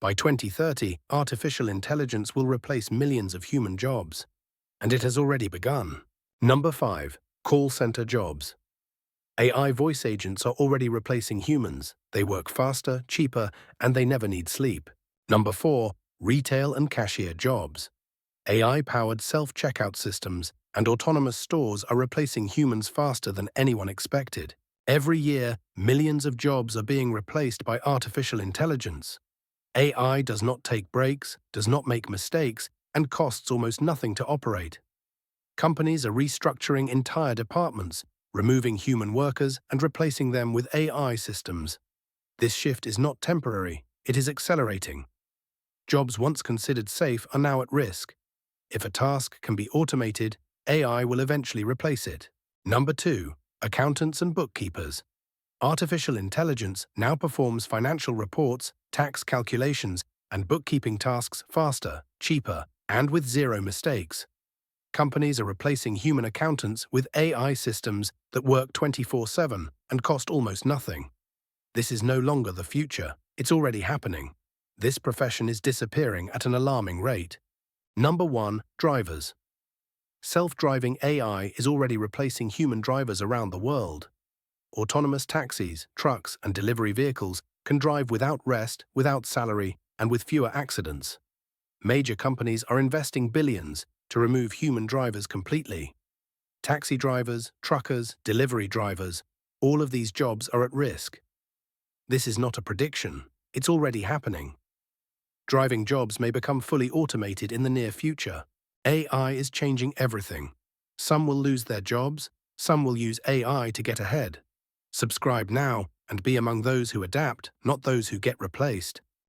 By 2030, artificial intelligence will replace millions of human jobs. And it has already begun. Number 5. Call center jobs. AI voice agents are already replacing humans. They work faster, cheaper, and they never need sleep. Number 4. Retail and cashier jobs. AI-powered self-checkout systems and autonomous stores are replacing humans faster than anyone expected. Every year, millions of jobs are being replaced by artificial intelligence. AI does not take breaks, does not make mistakes, and costs almost nothing to operate. Companies are restructuring entire departments, removing human workers and replacing them with AI systems. This shift is not temporary, it is accelerating. Jobs once considered safe are now at risk. If a task can be automated, AI will eventually replace it. Number 2. Accountants and bookkeepers. Artificial intelligence now performs financial reports, tax calculations, and bookkeeping tasks faster, cheaper, and with zero mistakes. Companies are replacing human accountants with AI systems that work 24/7 and cost almost nothing. This is no longer the future, it's already happening. This profession is disappearing at an alarming rate. Number 1. Drivers. Self-driving AI is already replacing human drivers around the world. Autonomous taxis, trucks, and delivery vehicles can drive without rest, without salary, and with fewer accidents. Major companies are investing billions to remove human drivers completely. Taxi drivers, truckers, delivery drivers, all of these jobs are at risk. This is not a prediction, it's already happening. Driving jobs may become fully automated in the near future. AI is changing everything. Some will lose their jobs, some will use AI to get ahead. Subscribe now and be among those who adapt, not those who get replaced.